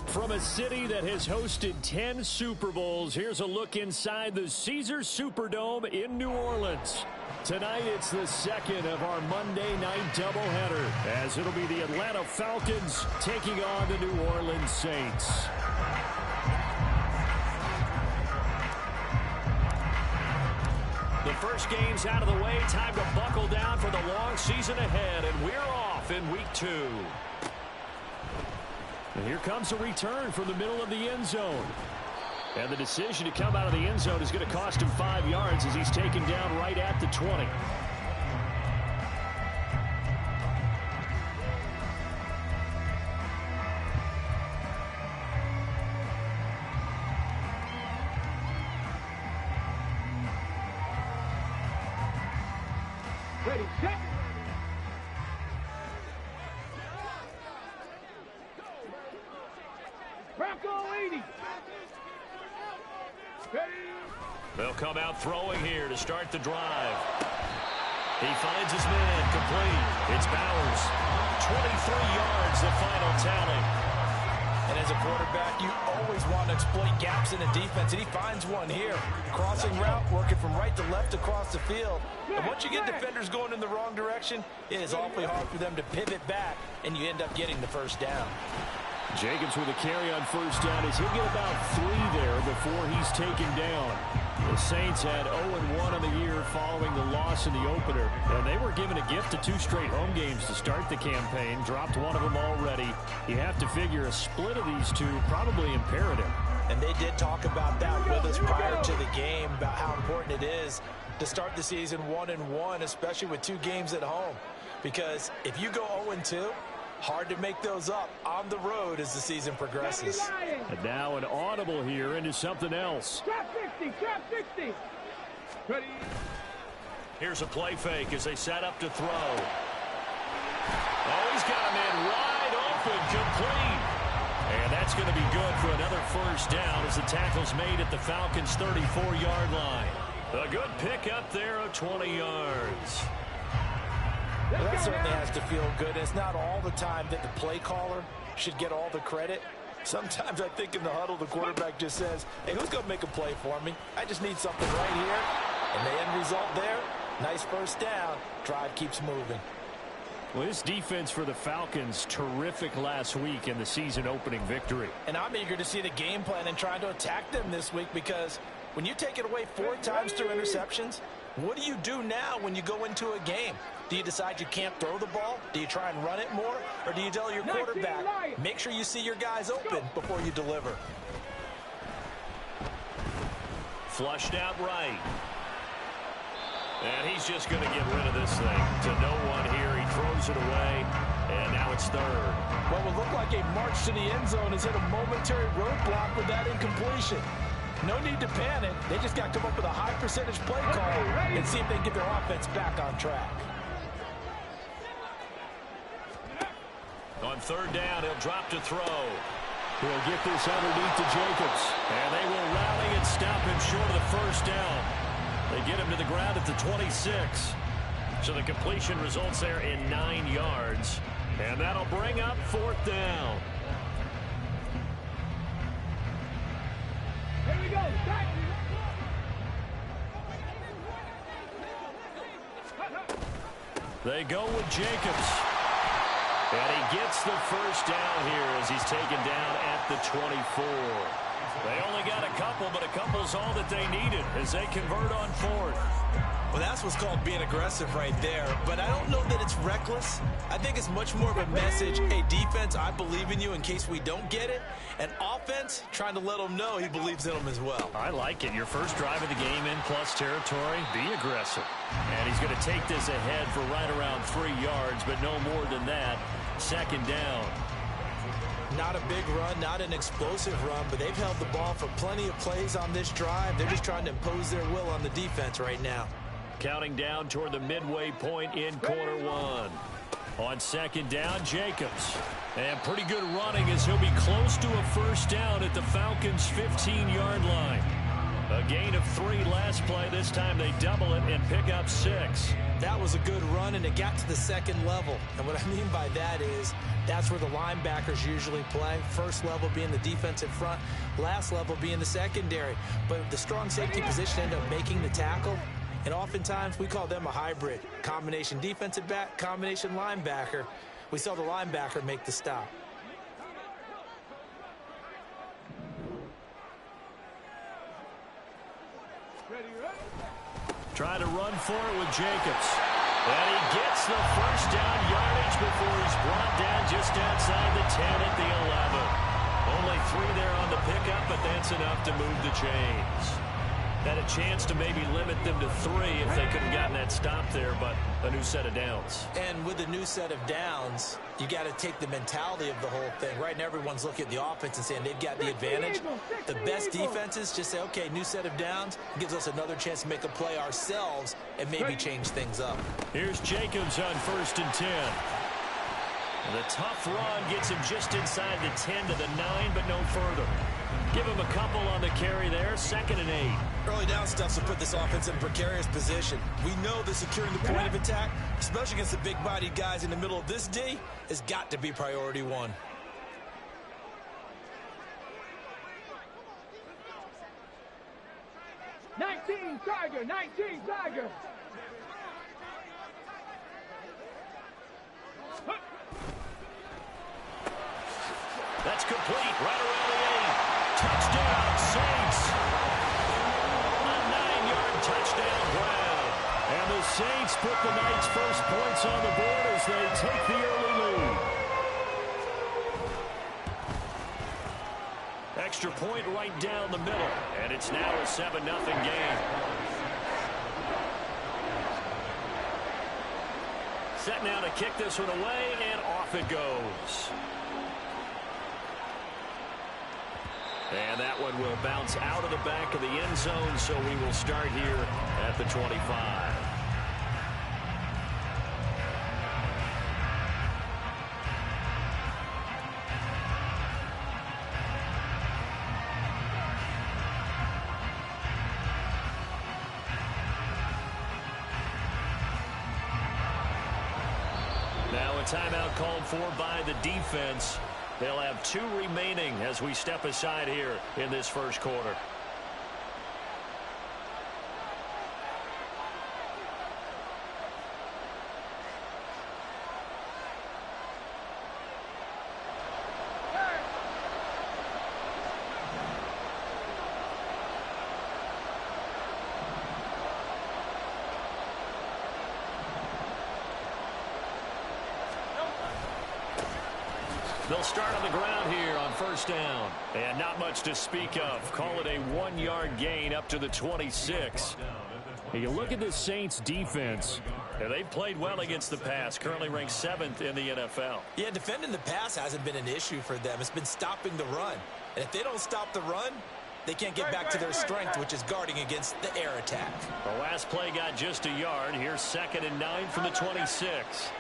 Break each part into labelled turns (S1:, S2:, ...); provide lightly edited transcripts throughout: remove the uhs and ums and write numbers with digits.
S1: From a city that has hosted 10 Super Bowls, here's a look inside the Caesars Superdome in New Orleans. Tonight, it's the second of our Monday night doubleheader, as it'll be the Atlanta Falcons taking on the New Orleans Saints. The first game's out of the way. Time to buckle down for the long season ahead, and we're off in week 2. And here comes a return from the middle of the end zone. And the decision to come out of the end zone is going to cost him 5 yards as he's taken down right at the 20.
S2: Ready, set. Bronco 80.
S1: They'll come out throwing here to start the drive. He finds his man complete. It's Bowers. 23 yards, the final tally.
S3: And as a quarterback, you always want to exploit gaps in the defense, and he finds one here. Crossing route, working from right to left across the field. And once you get defenders going in the wrong direction, it is awfully hard for them to pivot back, and you end up getting the first down.
S1: Jacobs with a carry on first down as he'll get about 3 there before he's taken down. The Saints had 0-1 in the year following the loss in the opener, and they were given a gift of 2 straight home games to start the campaign. Dropped one of them already. You have to figure a split of these two probably imperative.
S3: And they did talk about that with us prior to the game, about how important it is to start the season 1-1, especially with 2 games at home. Because if you go 0-2, hard to make those up on the road as the season progresses.
S1: And now an audible here into something else.
S2: Trap 60, trap 60. Ready.
S1: Here's a play fake as they set up to throw. Oh, he's got him in wide open, complete. And that's going to be good for another first down as the tackle's made at the Falcons' 34-yard line. A good pick up there of 20 yards.
S3: Well, that certainly has to feel good. It's not all the time that the play caller should get all the credit. Sometimes I think in the huddle, the quarterback just says, hey, who's going to make a play for me? I just need something right here. And the end result there, nice first down. Drive keeps moving.
S1: Well, this defense for the Falcons, terrific last week in the season-opening victory.
S3: And I'm eager to see the game plan and trying to attack them this week, because when you take it away 4 times through interceptions, what do you do now when you go into a game? Do you decide you can't throw the ball? Do you try and run it more? Or do you tell your quarterback, make sure you see your guys open before you deliver?
S1: Flushed out right. And he's just going to get rid of this thing to no one here. He throws it away, and now it's 3rd.
S3: What would look like a march to the end zone is hit a momentary roadblock with that incompletion. No need to panic. They just got to come up with a high percentage play call and see if they can get their offense back on track.
S1: On 3rd down, he'll drop to throw. He'll get this underneath to Jacobs. And they will rally and stop him short of the first down. They get him to the ground at the 26. So the completion results there in 9 yards. And that'll bring up 4th down.
S2: Here we go. Back.
S1: They go with Jacobs. And he gets the first down here as he's taken down at the 24. They only got a couple, but a couple's all that they needed as they convert on 4th.
S3: Well, that's what's called being aggressive right there. But I don't know that it's reckless. I think it's much more of a message. Hey, defense, I believe in you in case we don't get it. And offense, trying to let them know he believes in them as well.
S1: I like it. Your first drive of the game in plus territory, be aggressive. And he's going to take this ahead for right around 3 yards, but no more than that. 2nd down.
S3: Not a big run, not an explosive run, but they've held the ball for plenty of plays on this drive. They're just trying to impose their will on the defense right now.
S1: Counting down toward the midway point in quarter 1. On 2nd down, Jacobs. And pretty good running as he'll be close to a first down at the Falcons' 15-yard line. A gain of 3 last play. This time they double it and pick up 6.
S3: That was a good run, and it got to the second level. And what I mean by that is that's where the linebackers usually play. First level being the defensive front, last level being the secondary. But the strong safety position ended up making the tackle, and oftentimes we call them a hybrid. Combination defensive back, combination linebacker. We saw the linebacker make the stop.
S1: Trying to run for it with Jacobs. And he gets the first down yardage before he's brought down just outside the 10 at the 11. Only 3 there on the pickup, but that's enough to move the chains. Had a chance to maybe limit them to 3 if they could have gotten that stop there, but a new set of downs.
S3: And with a new set of downs, you got to take the mentality of the whole thing. Right now, everyone's looking at the offense and saying they've got the advantage. The best defenses just say, okay, new set of downs. It gives us another chance to make a play ourselves and maybe change things up.
S1: Here's Jacobs on 1st and 10. And the tough run gets him just inside the 10 to the 9, but no further. Give him a couple on the carry there, 2nd and 8.
S3: Early down stuffs will put this offense in a precarious position. We know that securing the point of attack, especially against the big-bodied guys in the middle of this D, has got to be priority 1.
S2: Tiger, 19 Tiger.
S1: That's complete, right around the 8. Touchdown, Saints. A 9-yard touchdown grab. And the Saints put the Knights' first points on the board as they take the early lead. Extra point right down the middle. And it's now a 7-0 game. Set now to kick this one away, and off it goes. And that one will bounce out of the back of the end zone, so we will start here at the 25. Now a timeout called for by the defense. They'll have 2 remaining as we step aside here in this first quarter. They'll start on the ground here on 1st down. And not much to speak of. Call it a 1-yard gain up to the 26. You look at the Saints defense. They've played well against the pass. Currently ranked 7th in the NFL.
S3: Yeah, defending the pass hasn't been an issue for them. It's been stopping the run. And if they don't stop the run, they can't get back to their strength, which is guarding against the air attack.
S1: The last play got just a yard. Here's 2nd and 9 from the 26.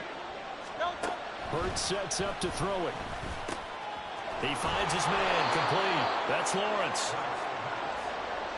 S1: Hurts sets up to throw it. He finds his man, complete. That's Lawrence.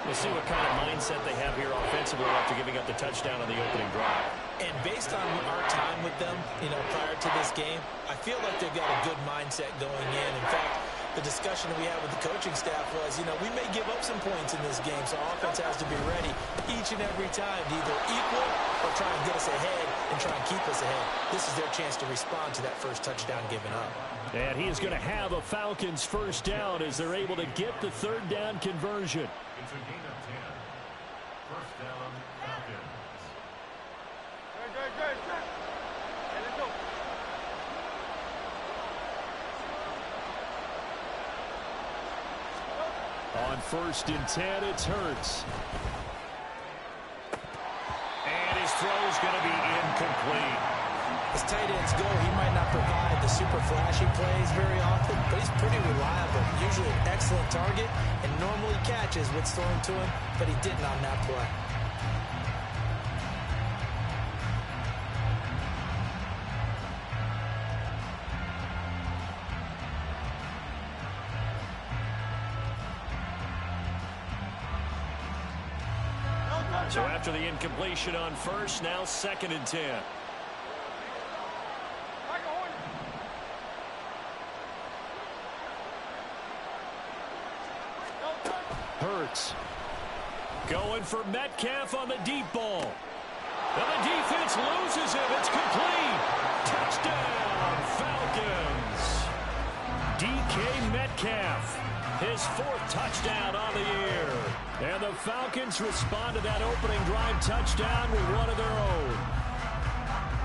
S1: We'll see what kind of mindset they have here offensively after giving up the touchdown on the opening drive.
S3: And based on our time with them, prior to this game, I feel like they've got a good mindset going in. In fact, the discussion that we had with the coaching staff was, we may give up some points in this game, so our offense has to be ready each and every time to either equal or try and get us ahead and try and keep us ahead. This is their chance to respond to that first touchdown given up.
S1: And he is going to have a Falcons first down as they're able to get the 3rd down conversion.
S4: It's a gain of 10. First down, Falcons.
S2: Good. Hey, let's go.
S1: On 1st and 10, it's Hurts. And his throw's going to be incomplete.
S3: As tight ends go, he might not provide the super flashy plays very often, but he's pretty reliable. Usually an excellent target and normally catches what's thrown to him, but he didn't on that play.
S1: So after the incompletion on first, now 2nd and 10. Hurts. Going for Metcalf on the deep ball. And the defense loses him. It's complete. Touchdown, Falcons. DK Metcalf, his 4th touchdown on the year. And the Falcons respond to that opening drive touchdown with one of their own.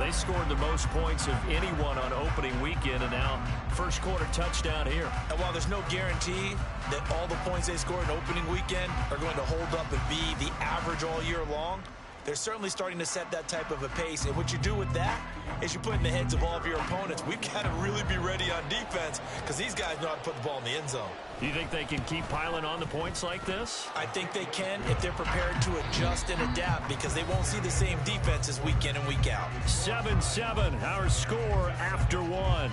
S1: They scored the most points of anyone on opening weekend, and now first quarter touchdown here.
S3: And while there's no guarantee that all the points they scored in opening weekend are going to hold up and be the average all year long, they're certainly starting to set that type of a pace. And what you do with that is you put in the heads of all of your opponents, we've got to really be ready on defense because these guys know how to put the ball in the end zone.
S1: Do you think they can keep piling on the points like this?
S3: I think they can if they're prepared to adjust and adapt because they won't see the same defenses week in and week out.
S1: 7-7, our score after 1.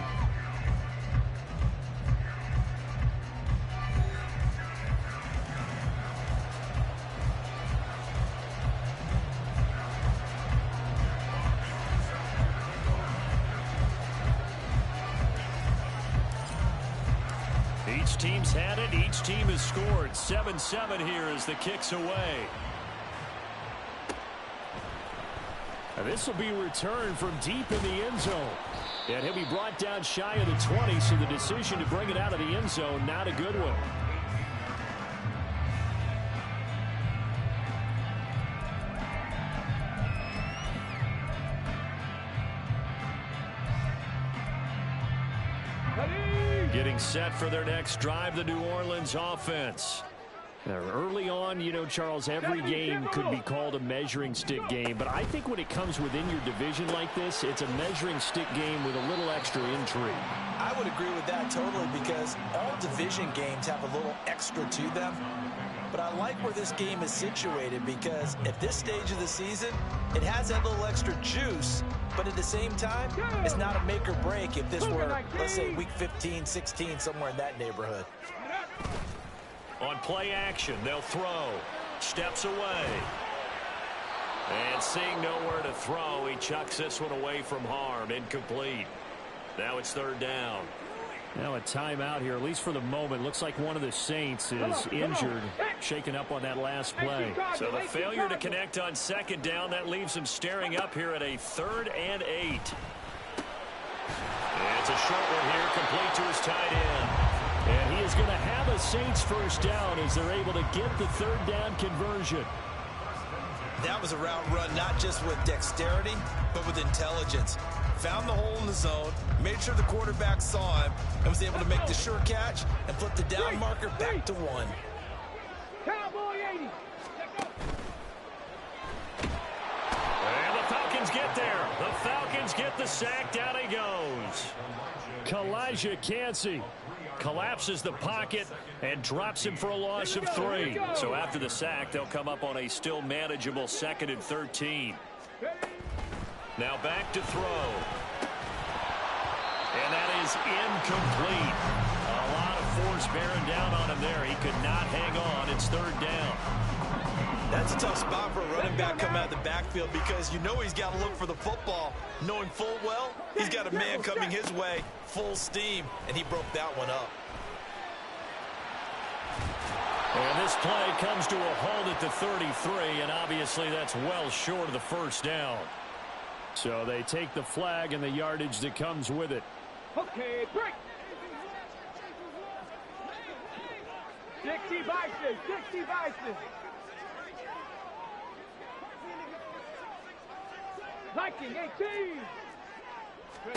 S1: Each team's had it. Each team has scored. 7-7 here as the kick's away. And this will be returned from deep in the end zone. And he'll be brought down shy of the 20, so the decision to bring it out of the end zone, not a good one. Getting set for their next drive, the New Orleans offense. Now, early on, you know, Charles, every game could be called a measuring stick game, but I think when it comes within your division like this, it's a measuring stick game with a little extra intrigue.
S3: I would agree with that totally because all division games have a little extra to them. But I like where this game is situated because at this stage of the season, it has that little extra juice, but at the same time, it's not a make or break if this were, let's say, week 15, 16, somewhere in that neighborhood.
S1: On play action, they'll throw. Steps away. And seeing nowhere to throw, he chucks this one away from harm. Incomplete. Now it's 3rd down. Now a timeout here, at least for the moment. Looks like one of the Saints is injured, shaken up on that last play. So the failure to connect on 2nd down, that leaves him staring up here at a 3rd and 8. And it's a short one here, complete to his tight end. And he is going to have a Saints 1st down as they're able to get the 3rd down conversion.
S3: That was a route run not just with dexterity, but with intelligence. Found the hole in the zone, made sure the quarterback saw him, and was able to make the sure catch and flip the down marker back to 1.
S2: Cowboy 80.
S1: And the Falcons get there. The Falcons get the sack. Down he goes. Kalijah Kancey collapses the pocket and drops him for a loss of 3. So after the sack, they'll come up on a still manageable 2nd and 13. Now back to throw. And that is incomplete. A lot of force bearing down on him there. He could not hang on. It's 3rd down.
S3: That's a tough spot for a running back coming out of the backfield because you know he's got to look for the football, knowing full well he's got a man coming his way, full steam, and he broke that one up.
S1: And this play comes to a halt at the 33, and obviously that's well short of the 1st down. So they take the flag and the yardage that comes with it.
S2: Okay, break. 60 vices, 60 vices. Viking 18.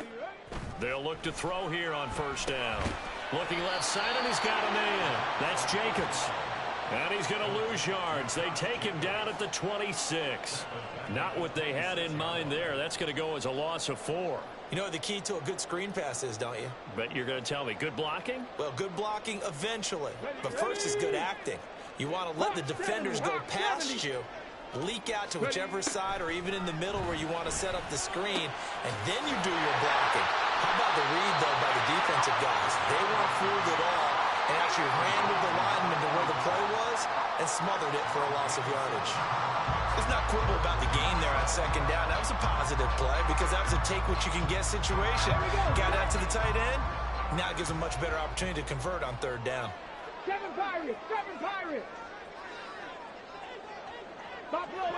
S1: They'll look to throw here on 1st down. Looking left side, and he's got a man. That's Jacobs. And he's going to lose yards. They take him down at the 26. Not what they had in mind there. That's going to go as a loss of 4.
S3: You know what the key to a good screen pass is, don't you?
S1: But you're going to tell me, good blocking?
S3: Well, good blocking eventually. But first is good acting. You want to let the defenders go past you, leak out to whichever side or even in the middle where you want to set up the screen, and then you do your blocking. How about the read, though, by the defensive guys? They weren't fooled at all and actually ran with the lineman to where the play was, and and smothered it for a loss of yardage. Let's not quibble about the gain there on second down. That was a positive play because that was a take-what-you-can-get situation. Got out to the tight end. Now it gives them much better opportunity to convert on third down.
S2: 7 Pirates! 7 Pirates! Buffalo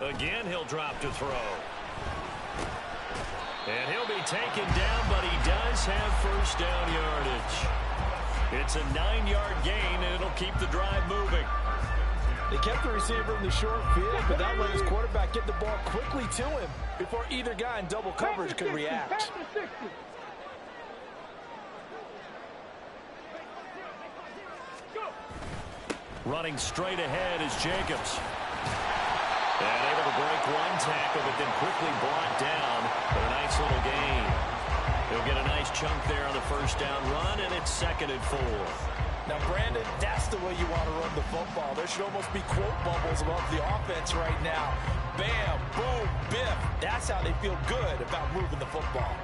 S2: 18!
S1: Again, he'll drop to throw. And he'll be taken down, but he does have first down yardage. It's a 9-yard gain, and it'll keep the drive moving.
S3: They kept the receiver in the short field, but that let his quarterback get the ball quickly to him before either guy in double coverage could react.
S1: Running straight ahead is Jacobs. And able to break one tackle, but then quickly brought down for a nice little gain. He'll get a nice chunk there on the first down run, and it's 2nd and 4.
S3: Now, Brandon, that's the way you want to run the football. There should almost be quote bubbles above the offense right now. Bam, boom, biff. That's how they feel good about moving the football.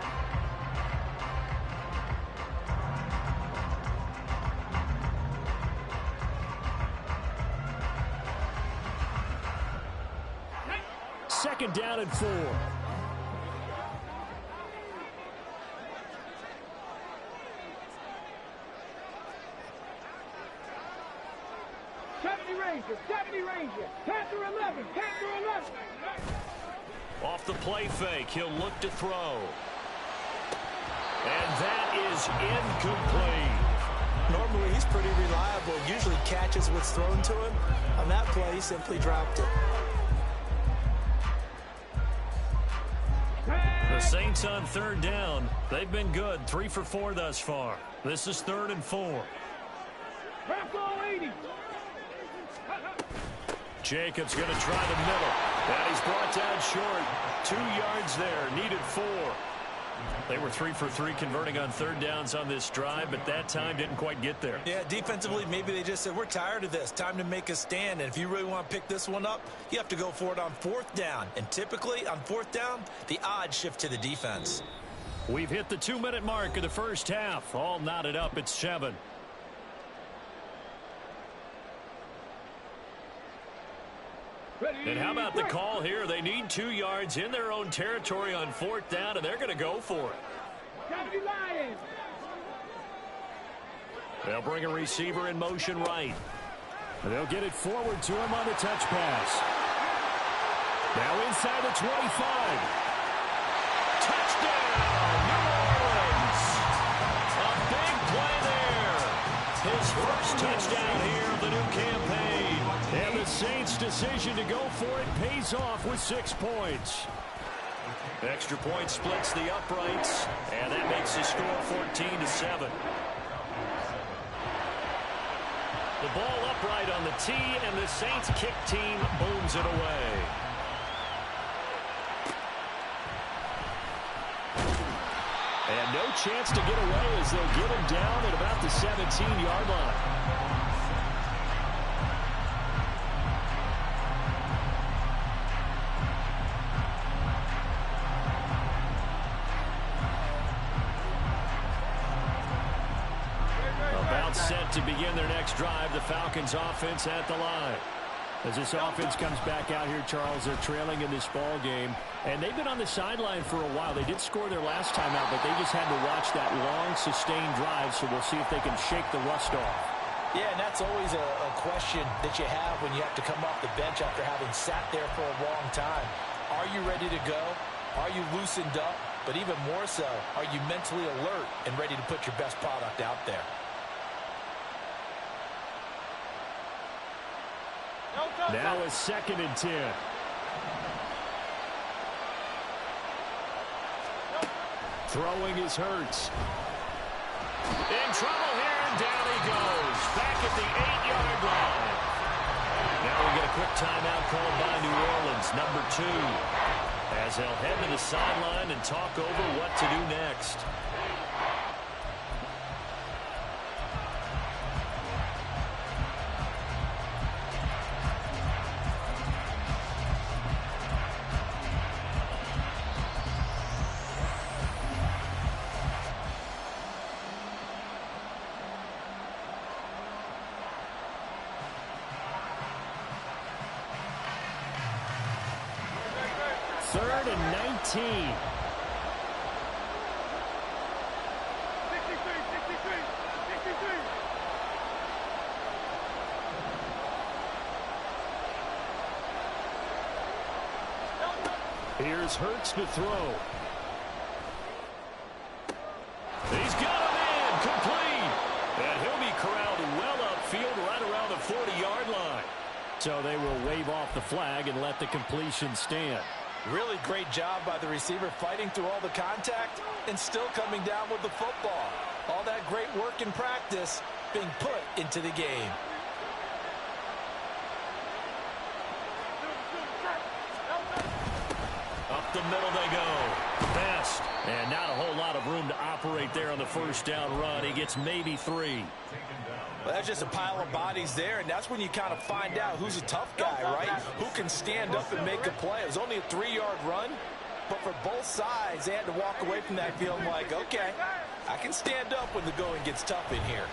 S1: Second down and 4.
S2: Panther 11, Panther 11.
S1: Off the play fake, he'll look to throw. And that is incomplete.
S3: Normally, he's pretty reliable. Usually catches what's thrown to him. On that play, he simply dropped it.
S1: The Saints on third down. They've been good. 3 for 4 thus far. This is 3rd and 4.
S2: Bravo 80.
S1: Jacobs going to try the middle. And he's brought down short. 2 yards there. Needed 4. They were 3 for 3 converting on third downs on this drive, but that time didn't quite get there.
S3: Yeah, defensively, maybe they just said, we're tired of this. Time to make a stand. And if you really want to pick this one up, you have to go for it on 4th down. And typically, on 4th down, the odds shift to the defense.
S1: We've hit the 2-minute mark of the first half. All knotted up at 7. And how about the call here? They need 2 yards in their own territory on 4th down, and they're going to go for it. They'll bring a receiver in motion right. And they'll get it forward to him on the touch pass. Now inside the 25. Touchdown, New Orleans. A big play there. His first touchdown here of the new campaign. And the Saints' decision to go for it pays off with 6 points. Extra point splits the uprights, and that makes the score 14-7. The ball upright on the tee, and the Saints kick team booms it away. And no chance to get away as they'll get him down at about the 17-yard line. Set to begin their next drive, the Falcons offense at the line. As this offense comes back out here, Charles, they're trailing in this ball game, and they've been on the sideline for a while. They did score their last time out, but they just had to watch that long, sustained drive, so we'll see if they can shake the rust off.
S3: Yeah, and that's always a question that you have when you have to come off the bench after having sat there for a long time. Are you ready to go? Are you loosened up? But even more so, are you mentally alert and ready to put your best product out there?
S1: Now it's 2nd and 10. Throwing is Hurts. In trouble here, and down he goes. Back at the 8-yard line. Now we get a quick timeout called by New Orleans, number 2. As they'll head to the sideline and talk over what to do next. 3rd and 19.
S2: 63.
S1: Here's Hurts to throw. He's got him in, complete. And he'll be corralled well upfield right around the 40-yard line. So they will wave off the flag and let the completion stand.
S3: Really great job by the receiver fighting through all the contact and still coming down with the football. All that great work in practice being put into the game.
S1: Up the middle they go. Best. And not a whole lot of room to operate there on the first down run. He gets maybe 3.
S3: Well, that's just a pile of bodies there, and that's when you kind of find out who's a tough guy, right? Who can stand up and make a play. It was only a 3-yard run, but for both sides, they had to walk away from that field like, okay, I can stand up when the going gets tough in here.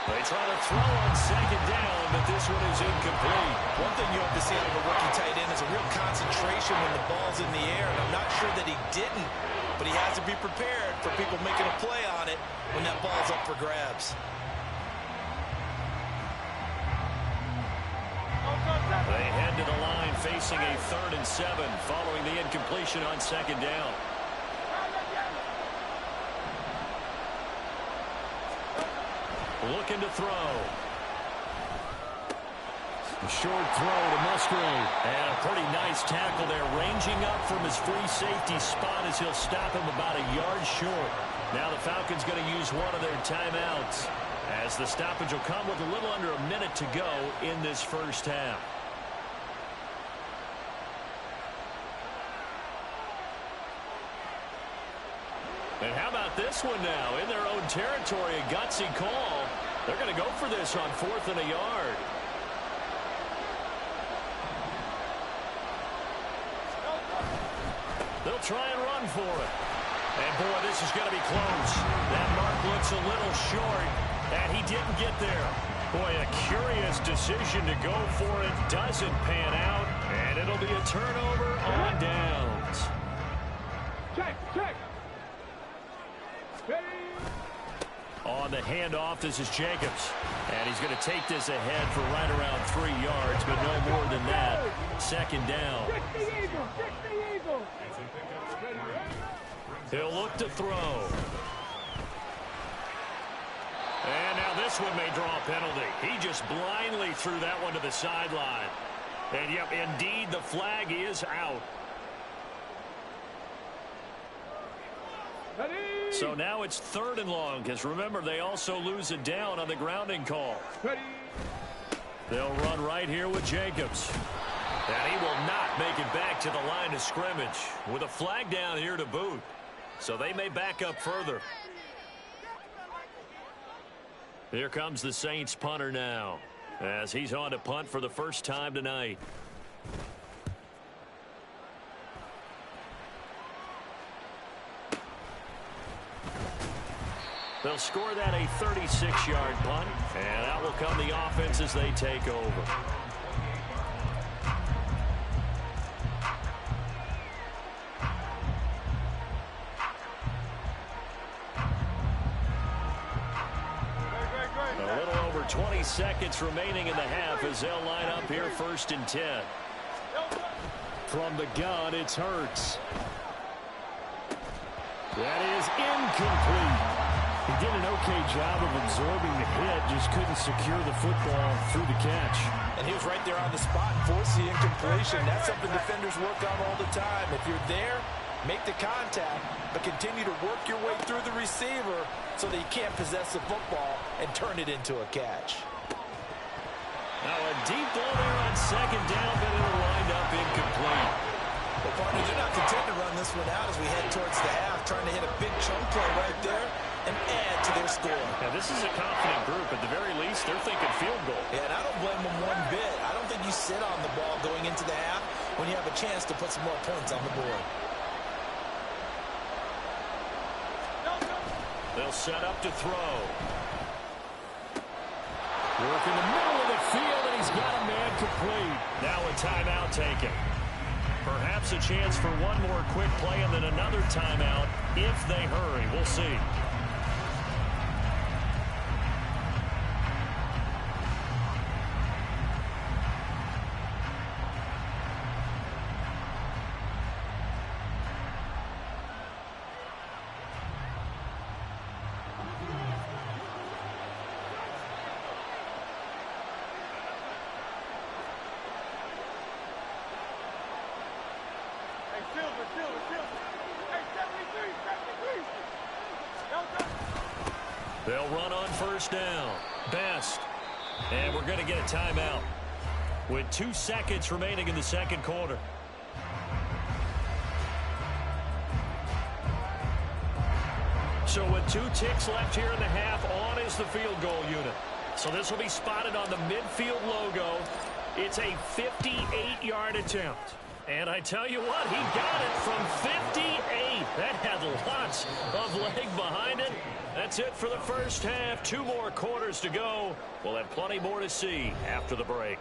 S1: They try to throw on 2nd down, but this one is incomplete.
S3: One thing you have to see out of a rookie tight end is a real concentration when the ball's in the air, and I'm not sure that he didn't, but he has to be prepared for people making a play on it when that ball's up for grabs.
S1: They head to the line facing a 3rd and 7 following the incompletion on 2nd down. Looking to throw. A short throw to Musgrave. And a pretty nice tackle there, ranging up from his free safety spot as he'll stop him about a yard short. Now the Falcons going to use one of their timeouts, as the stoppage will come with a little under a minute to go in this first half. And how about this one now? In their own territory, a gutsy call. They're going to go for this on 4th and a yard. They'll try and run for it. And, boy, this is going to be close. That mark looks a little short, and he didn't get there. Boy, a curious decision to go for it. Doesn't pan out, and it'll be a turnover on downs.
S2: Check.
S1: On the handoff, this is Jacobs. And he's going to take this ahead for right around 3 yards, but no more than that. 2nd down.
S2: 60 Eagles.
S1: He'll look to throw. And now this one may draw a penalty. He just blindly threw that one to the sideline. And, yep, indeed, the flag is out. So now it's 3rd and long, because remember, they also lose it down on the grounding call. They'll run right here with Jacobs. And he will not make it back to the line of scrimmage with a flag down here to boot. So they may back up further. Here comes the Saints punter now, as he's on to punt for the first time tonight. They'll score that a 36-yard punt, and out will come the offense as they take over. A little over 20 seconds remaining in the half as they'll line up here 1st and 10. From the gun, it's Hurts. That is incomplete. He did an okay job of absorbing the hit, just couldn't secure the football through the catch.
S3: And he was right there on the spot and forced the incompletion. That's something defenders work on all the time. If you're there, make the contact, but continue to work your way through the receiver so that you can't possess the football and turn it into a catch.
S1: Now a deep ball there on 2nd down, but it'll wind up incomplete.
S3: Well, partner, they're not content to run this one out as we head towards the half, trying to hit a big chunk play right there and add to their score.
S1: Now, this is a confident group. At the very least, they're thinking field goal.
S3: Yeah, and I don't blame them one bit. I don't think you sit on the ball going into the half when you have a chance to put some more points on the board.
S1: They'll set up to throw. Work in the middle of the field, and he's got a man complete. Now a timeout taken. Perhaps a chance for one more quick play and then another timeout if they hurry. We'll see. They'll run on first down. Best. And we're going to get a timeout with 2 seconds remaining in the second quarter. So with 2 ticks left here in the half, on is the field goal unit. So this will be spotted on the midfield logo. It's a 58-yard attempt. And I tell you what, he got it from 58. That had lots of leg behind it. That's it for the first half. 2 more quarters to go. We'll have plenty more to see after the break.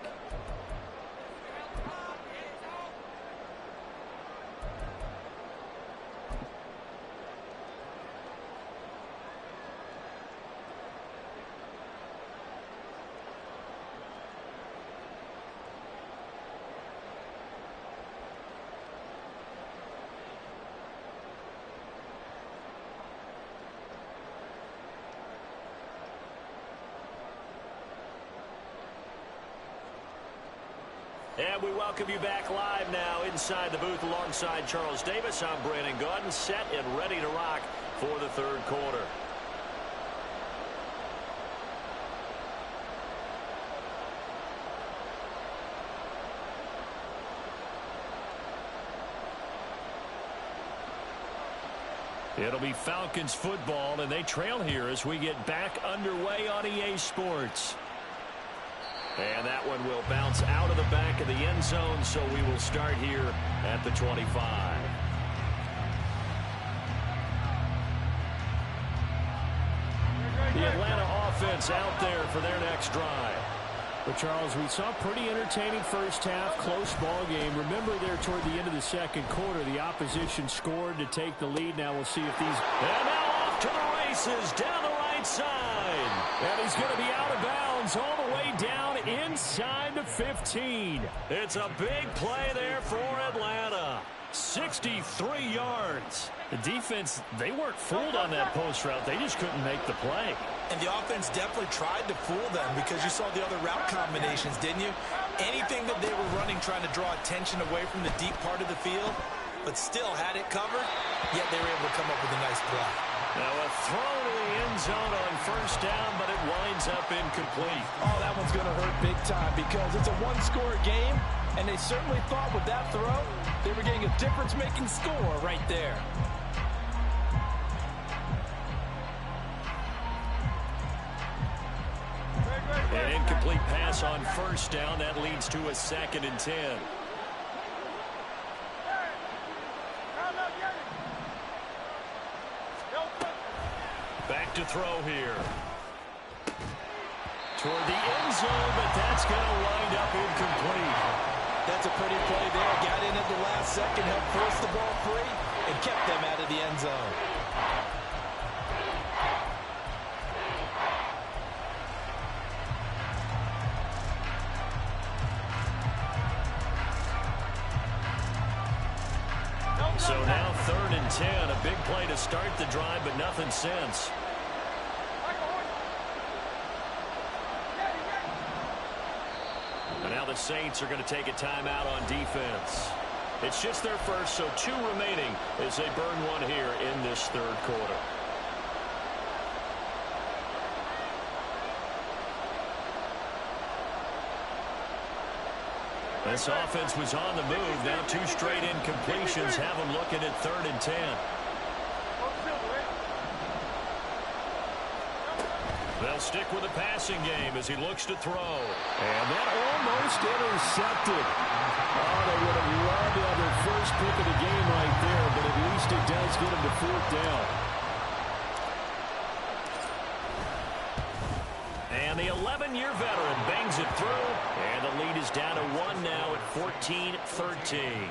S1: And we welcome you back live now inside the booth alongside Charles Davis. I'm Brandon Gaudin, set and ready to rock for the third quarter. It'll be Falcons football, and they trail here as we get back underway on EA Sports. And that one will bounce out of the back of the end zone, so we will start here at the 25. The Atlanta offense out there for their next drive.
S5: But, Charles, we saw a pretty entertaining first half, close ball game. Remember there toward the end of the second quarter, the opposition scored to take the lead. Now we'll see if these...
S1: And now off to the races down the right side. And he's going to be out of bounds all the way down inside the 15. It's a big play there for Atlanta. 63 yards.
S5: The defense, they weren't fooled on that post route. They just couldn't make the play.
S3: And the offense definitely tried to fool them because you saw the other route combinations, didn't you? Anything that they were running trying to draw attention away from the deep part of the field, but still had it covered, yet they were able to come up with a nice play.
S1: Now a throw to the end zone on first down, but it winds up incomplete.
S3: Oh, that one's going to hurt big time because it's a one-score game, and they certainly thought with that throw they were getting a difference-making score right there.
S1: An incomplete pass on first down. That leads to a 2nd and 10. Back to throw here. Toward the end zone, but that's going to wind up incomplete.
S3: That's a pretty play there. Got in at the last second, helped force the ball free, and kept them out of the end zone.
S1: So now 3rd and 10. A big play to start the drive, but nothing since. And now the Saints are going to take a timeout on defense. It's just their first, so 2 remaining as they burn one here in this third quarter. This offense was on the move. Now 2 straight incompletions have them looking at 3rd and 10. They'll stick with the passing game as he looks to throw.
S5: And that almost intercepted. Oh, they would have loved to have their first pick of the game right there, but at least it does get them to 4th down.
S1: And the 11-year veteran bangs it through. And the lead is down to 1 now at 14-13.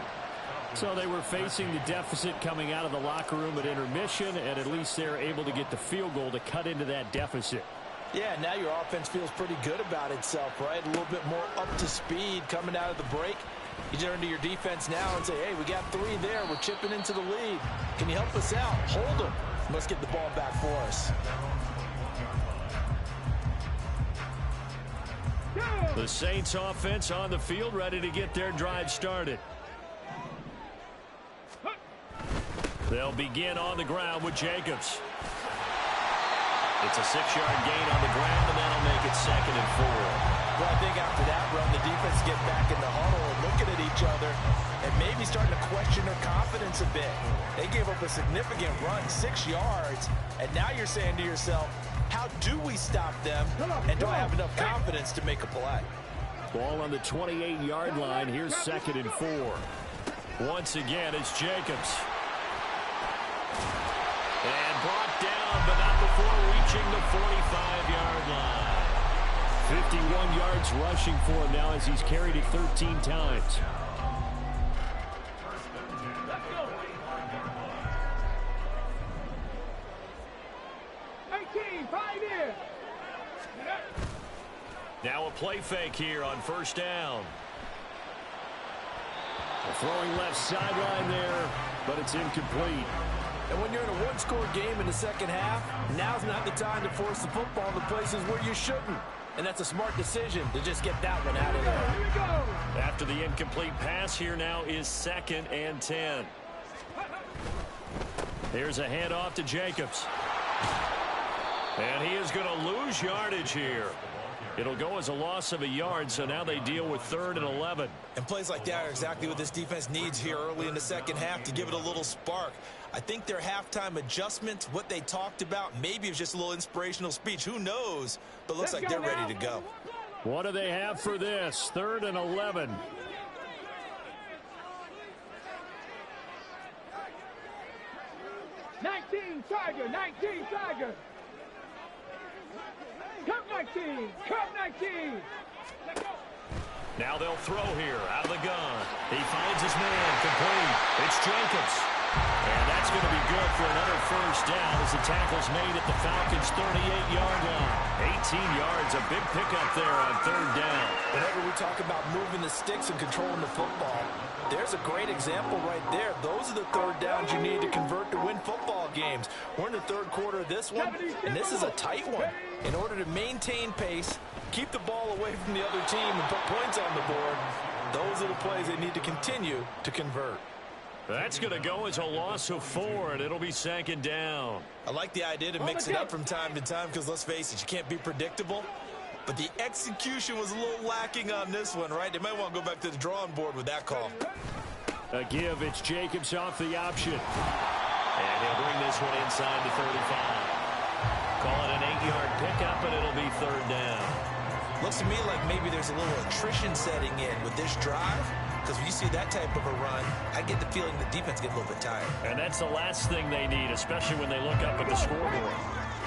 S5: So they were facing the deficit coming out of the locker room at intermission, and at least they're able to get the field goal to cut into that deficit.
S3: Yeah, now your offense feels pretty good about itself, right? A little bit more up to speed coming out of the break. You turn to your defense now and say, hey, we got 3 there. We're chipping into the lead. Can you help us out? Hold them. Let's get the ball back for us.
S5: The Saints offense on the field, ready to get their drive started. They'll begin on the ground with Jacobs. It's a 6-yard gain on the ground, and that'll make it 2nd and 4.
S3: Well, I think after that run, the defense get back in the huddle and looking at each other and maybe starting to question their confidence a bit. They gave up a significant run, 6 yards, and now you're saying to yourself, how do we stop them, and do I have enough confidence to make a play?
S5: Ball on the 28-yard line. Here's 2nd and 4. Once again, it's Jacobs. And brought down, but not before reaching the 45-yard line. 51 yards rushing for him now as he's carried it 13 times. Now a play fake here on 1st down. A throwing left sideline there, but it's incomplete.
S3: And when you're in a one-score game in the second half, now's not the time to force the football to places where you shouldn't. And that's a smart decision to just get that one out of there.
S2: Here we go.
S5: After the incomplete pass, here now is 2nd and 10. Here's a handoff to Jacobs. And he is going to lose yardage here. It'll go as a loss of a yard, so now they deal with 3rd and 11.
S3: And plays like that are exactly what this defense needs here early in the second half to give it a little spark. I think their halftime adjustment, what they talked about, maybe it was just a little inspirational speech. Who knows? But looks like they're ready to go.
S5: What do they have for this? 3rd and 11.
S2: Tiger, 19, Tiger. Come 19, come 19.
S5: Now they'll throw here out of the gun. He finds his man complete. It's Jacobs. And that's going to be good for another 1st down as the tackle's made at the Falcons' 38-yard line. 18 yards, a big pickup there on 3rd down.
S3: Whenever we talk about moving the sticks and controlling the football, there's a great example right there. Those are the 3rd downs you need to convert to win football games. We're in the 3rd quarter of this one, and this is a tight one. In order to maintain pace, keep the ball away from the other team, and put points on the board, those are the plays they need to continue to convert.
S5: That's going to go as a loss of 4, and it'll be 2nd down.
S3: I like the idea to mix it up from time to time because, let's face it, you can't be predictable. But the execution was a little lacking on this one, right? They might want to go back to the drawing board with that call.
S5: A give, it's Jacobs off the option. And he'll bring this one inside the 35. Call it an 8-yard pickup, and it'll be 3rd down.
S3: Looks to me like maybe there's a little attrition setting in with this drive. Because when you see that type of a run, I get the feeling the defense gets a little bit tired.
S5: And that's the last thing they need, especially when they look up at the scoreboard.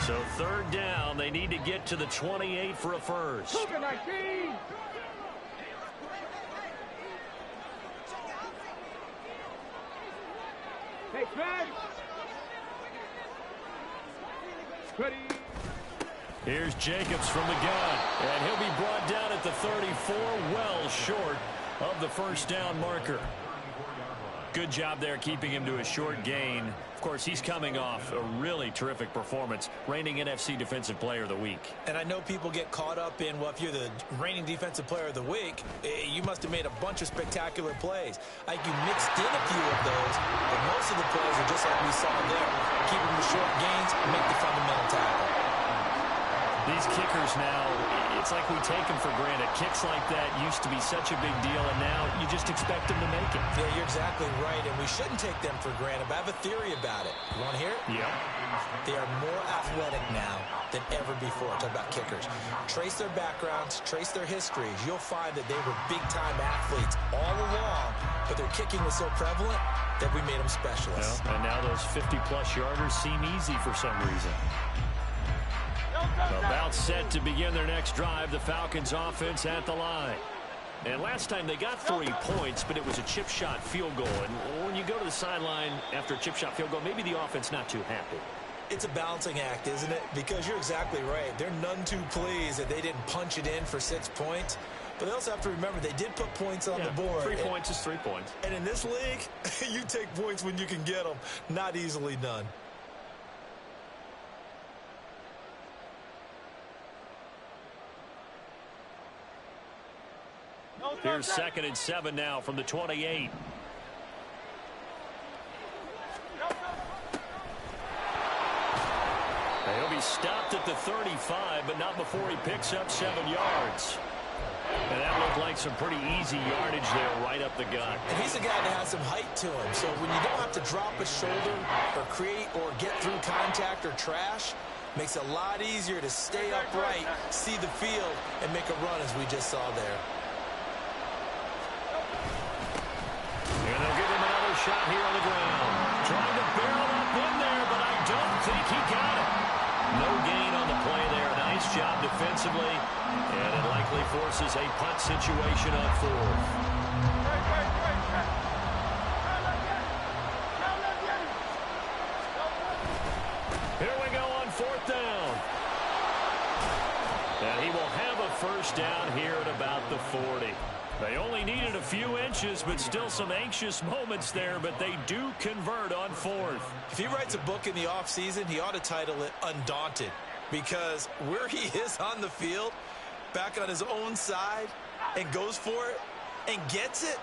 S5: So 3rd down, they need to get to the 28 for a first.
S2: Cougar 19. Hey, Fred. Ready.
S5: Here's Jacobs from the gun. And he'll be brought down at the 34, well short of the 1st down marker. Good job there keeping him to a short gain. Of course, he's coming off a really terrific performance, reigning NFC Defensive Player of the Week.
S3: And I know people get caught up in, well, if you're the reigning Defensive Player of the Week, you must have made a bunch of spectacular plays. I think you mixed in a few of those, but most of the plays are just like we saw there. Keep them to short gains, make the fundamental tackle.
S5: These kickers now, it's like we take them for granted. Kicks like that used to be such a big deal, and now you just expect them to make it.
S3: Yeah, you're exactly right, and we shouldn't take them for granted, but I have a theory about it. You want to hear it?
S5: Yeah.
S3: They are more athletic now than ever before. Talk about kickers. Trace their backgrounds, trace their histories. You'll find that they were big-time athletes all along, but their kicking was so prevalent that we made them specialists.
S5: Well, and now those 50-plus yarders seem easy for some reason. About set to begin their next drive. The Falcons offense at the line. And last time they got 3 points, but it was a chip shot field goal. And when you go to the sideline after a chip shot field goal, maybe the offense not too happy.
S3: It's a balancing act, isn't it? Because you're exactly right. They're none too pleased that they didn't punch it in for 6 points. But they also have to remember they did put points on the board.
S5: 3 points is 3 points.
S3: And in this league, you take points when you can get them. Not easily done.
S5: Here's 2nd and 7 now from the 28. He'll be stopped at the 35, but not before he picks up 7 yards. And that looked like some pretty easy yardage there right up the gut.
S3: And he's a guy that has some height to him. So when you don't have to drop a shoulder or create or get through contact or trash, makes it a lot easier to stay upright, see the field, and make a run as we just saw there.
S5: And they'll give him another shot here on the ground. Trying to barrel up in there, but I don't think he got it. No gain on the play there. Nice job defensively. And it likely forces a punt situation on 4th. Here we go on 4th down. And he will have a first down here at about the 40. They only needed a few inches, but still some anxious moments there, but they do convert on 4th.
S3: If he writes a book in the offseason, he ought to title it Undaunted, because where he is on the field, back on his own side, and goes for it, and gets it,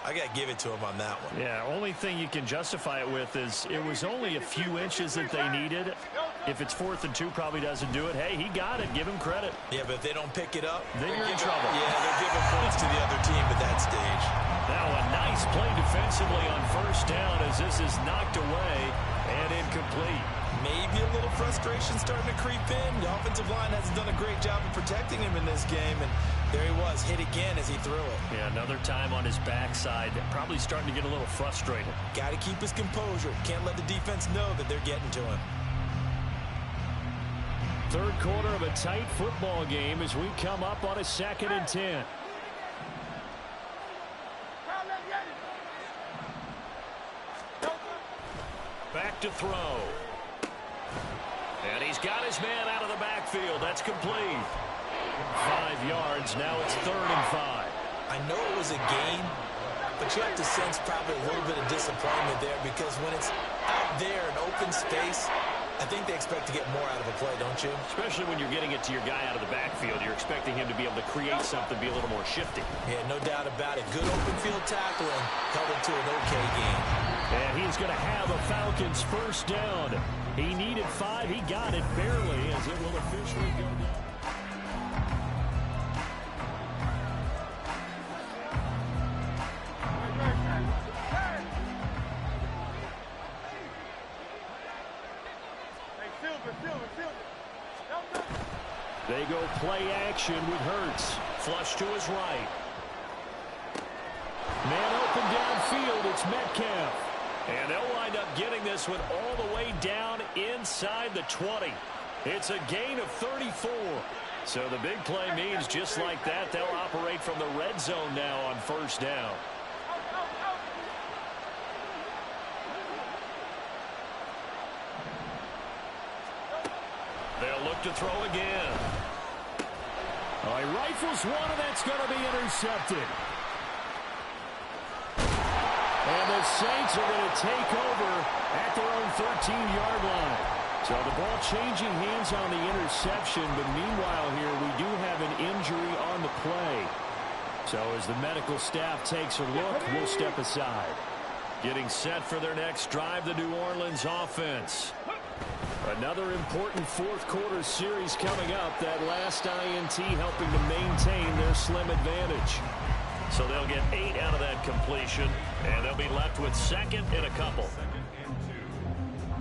S3: I got to give it to him on that one.
S5: Yeah, only thing you can justify it with is it was only a few inches that they needed. If it's 4th and 2, probably doesn't do it. Hey, he got it. Give him credit.
S3: Yeah, but if they don't pick it up,
S5: then you're in trouble.
S3: Yeah, they're giving points to the other team at that stage.
S5: Now a nice play defensively on 1st down as this is knocked away and incomplete.
S3: Maybe a little frustration starting to creep in. The offensive line hasn't done a great job of protecting him in this game, and there he was, hit again as he threw it.
S5: Yeah, another time on his backside, probably starting to get a little frustrated.
S3: Got to keep his composure. Can't let the defense know that they're getting to him.
S5: 3rd quarter of a tight football game as we come up on a 2nd and 10. Back to throw. And he's got his man out of the backfield. That's complete. 5 yards. Now it's 3rd and 5.
S3: I know it was a gain, but you have to sense probably a little bit of disappointment there, because when it's out there in open space, I think they expect to get more out of a play, don't you?
S5: Especially when you're getting it to your guy out of the backfield. You're expecting him to be able to create something, be a little more shifty.
S3: Yeah, no doubt about it. Good open field tackling held it to an okay game.
S5: And he's going to have a Falcons first down. He needed 5. He got it barely as it will officially go down. They go play action with Hurts. Flush to his right. Man open downfield. It's Metcalf. And they'll wind up getting this one all the way down inside the 20. It's a gain of 34. So the big play means just like that, they'll operate from the red zone now on 1st down. They'll look to throw again. Oh, he rifles one, and that's going to be intercepted. And the Saints are going to take over at their own 13-yard line. So the ball changing hands on the interception, but meanwhile here we do have an injury on the play. So as the medical staff takes a look, we'll step aside. Getting set for their next drive, the New Orleans offense. Another important 4th quarter series coming up. That last INT helping to maintain their slim advantage. So they'll get 8 out of that completion, and they'll be left with 2nd and a couple.
S4: 2nd and 2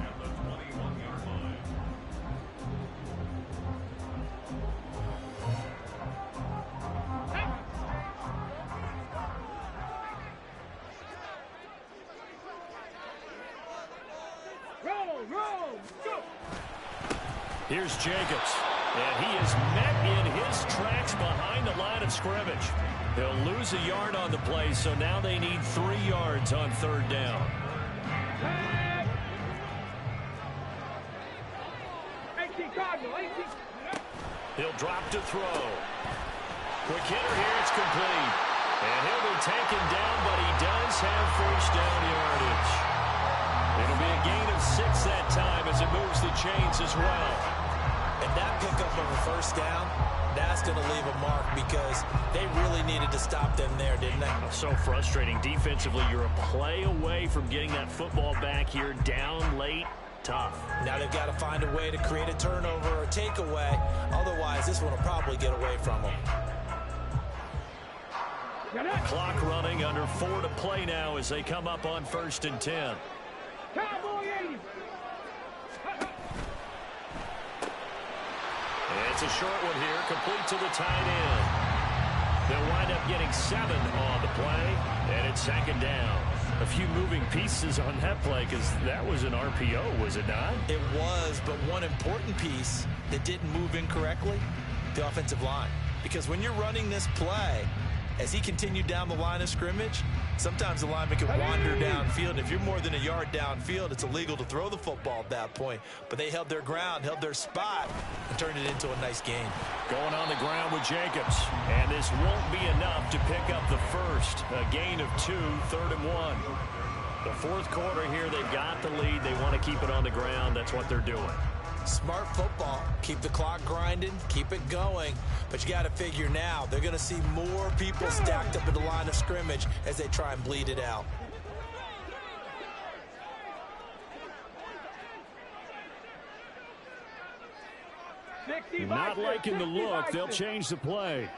S4: at the 21-yard line.
S2: Roll, go!
S5: Here's Jacobs. And he is met in his tracks behind the line of scrimmage. He'll lose a yard on the play, so now they need 3 yards on third down.
S2: 18 Cardinal, 18.
S5: He'll drop to throw. Quick hitter here, it's complete. And he'll be taken down, but he does have first down yardage. It'll be a gain of 6 that time as it moves the chains as well.
S3: And that pickup of a first down, that's going to leave a mark because they really needed to stop them there, didn't they?
S5: So frustrating. Defensively, you're a play away from getting that football back here down late. Tough.
S3: Now they've got to find a way to create a turnover or a takeaway. Otherwise, this one will probably get away from them.
S5: Clock running, under 4 to play now as they come up on 1st and 10.
S2: Cowboy 80.
S5: It's a short one here, complete to the tight end. They'll wind up getting 7 on the play, and it's 2nd down. A few moving pieces on that play because that was an RPO, was it not?
S3: It was, but one important piece that didn't move incorrectly, the offensive line. Because when you're running this play, as he continued down the line of scrimmage, sometimes the lineman can wander downfield. If you're more than a yard downfield, it's illegal to throw the football at that point. But they held their ground, held their spot, and turned it into a nice gain.
S5: Going on the ground with Jacobs. And this won't be enough to pick up the first. A gain of 2, 3rd and 1. The 4th quarter here, they've got the lead. They want to keep it on the ground. That's what they're doing.
S3: Smart football. Keep the clock grinding. Keep it going. But you got to figure now, they're going to see more people stacked up at the line of scrimmage as they try and bleed it out.
S5: Not liking the look. They'll change the play.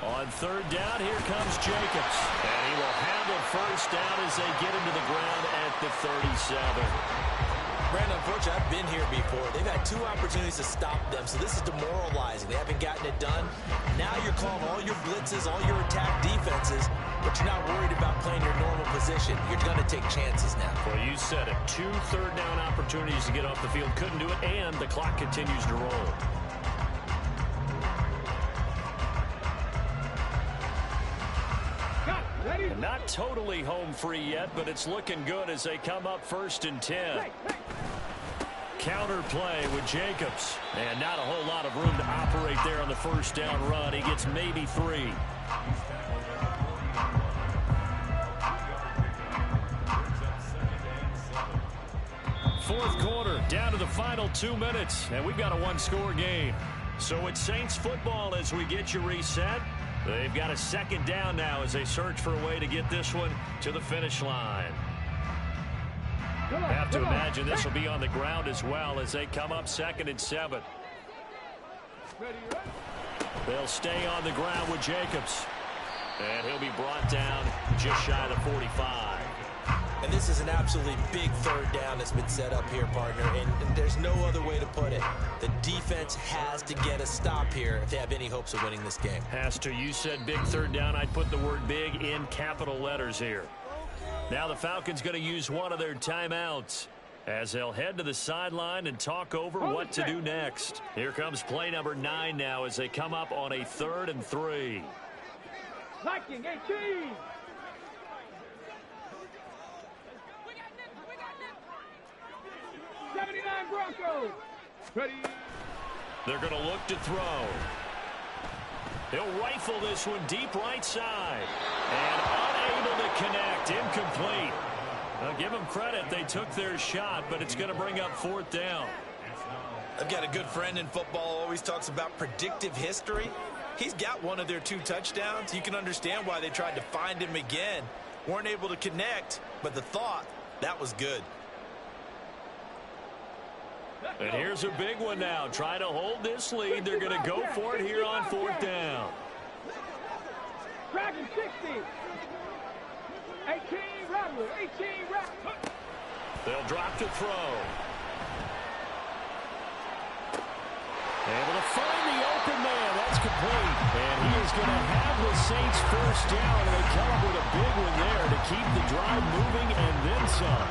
S5: On 3rd down, here comes Jacobs. And he will handle first down as they get him to the ground at the 37.
S3: Brandon, unfortunately, I've been here before. They've had 2 opportunities to stop them, so this is demoralizing. They haven't gotten it done. Now you're calling all your blitzes, all your attack defenses, but you're not worried about playing your normal position. You're going to take chances now.
S5: Well, you said it. 2 third down opportunities to get off the field. Couldn't do it, and the clock continues to roll. And not totally home free yet, but it's looking good as they come up 1st and 10. Counter play with Jacobs. And not a whole lot of room to operate there on the first down run. He gets maybe 3. Fourth quarter, down to the final 2 minutes. And we've got a 1-score game. So it's Saints football as we get you reset. They've got a 2nd down now as they search for a way to get this one to the finish line. Have to imagine this will be on the ground as well as they come up 2nd and 7. They'll stay on the ground with Jacobs. And he'll be brought down just shy of the 45.
S3: And this is an absolutely big 3rd down that's been set up here, partner, and there's no other way to put it. The defense has to get a stop here if they have any hopes of winning this game.
S5: Has to. You said big 3rd down. I'd put the word big in capital letters here. Now the Falcons going to use one of their timeouts as they'll head to the sideline and talk over what to do next. Here comes play number 9 now as they come up on a 3rd and 3.
S2: Viking 18. Broncos. Ready.
S5: They're going to look to throw. He'll rifle this one deep right side. And unable to connect. Incomplete. I'll give them credit. They took their shot, but it's going to bring up 4th down.
S3: I've got a good friend in football, always talks about predictive history. He's got one of their 2 touchdowns. You can understand why they tried to find him again. Weren't able to connect, but the thought, that was good.
S5: And here's a big one now. Try to hold this lead. They're going to go for it here on 4th down.
S2: Dragon 60. 18 Rattler. 18 Rattler.
S5: They'll drop to throw. Able to find the open man. That's complete. And he is going to have the Saints first down, and they come up with a big one there to keep the drive moving and then some.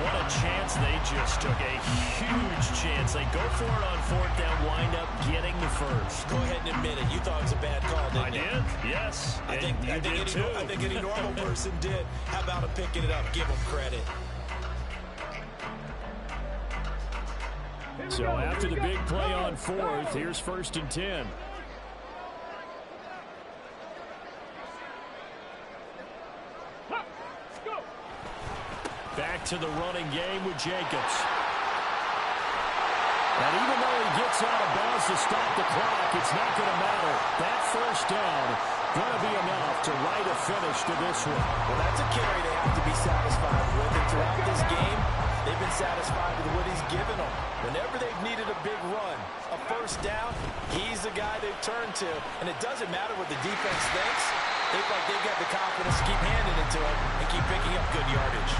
S5: What a chance they just took. A huge chance. They go for it on fourth down, wind up getting the first.
S3: Go ahead and admit it. You thought it was a bad call, didn't you?
S5: I did, yes.
S3: I think any normal person did. How about him picking it up? Give him credit.
S5: So after the big play on fourth, here's 1st and 10. Back to the running game with Jacobs. And even though he gets out of bounds to stop the clock, it's not going to matter. That first down going to be enough to write a finish to this one.
S3: Well, that's a carry they have to be satisfied with. And throughout this game, they've been satisfied with what he's given them. Whenever they've needed a big run, a first down, he's the guy they've turned to. And it doesn't matter what the defense thinks. They feel like they've got the confidence to keep handing it to him and keep picking up good yardage.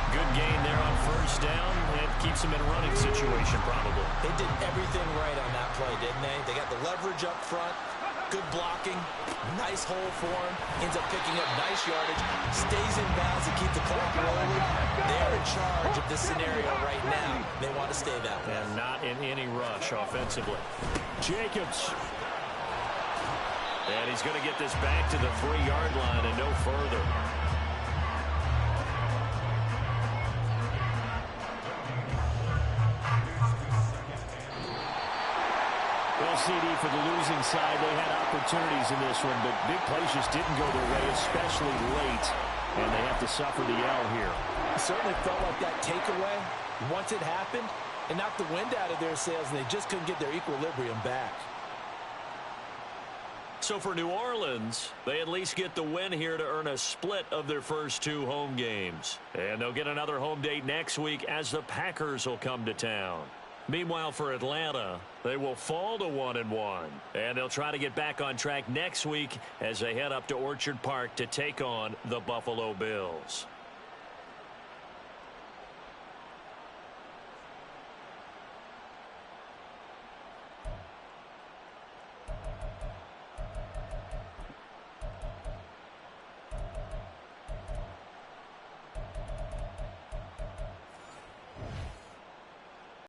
S5: Good gain there on first down. It keeps them in a running situation, probably.
S3: They did everything right on that play, didn't they? They got the leverage up front, good blocking, nice hole for him, ends up picking up nice yardage, stays in bounds to keep the clock rolling. They're in charge of this scenario right now. They want to stay that way.
S5: And not in any rush offensively. Jacobs. And he's going to get this back to the 3-yard line and no further. Well, CD, for the losing side, they had opportunities in this one, but big plays just didn't go their way, especially late, and they have to suffer the L here.
S3: It certainly felt like that takeaway, once it happened, it knocked the wind out of their sails, and they just couldn't get their equilibrium back.
S5: So for New Orleans, they at least get the win here to earn a split of their first 2 home games. And they'll get another home date next week as the Packers will come to town. Meanwhile, for Atlanta, they will fall to 1-1. And they'll try to get back on track next week as they head up to Orchard Park to take on the Buffalo Bills.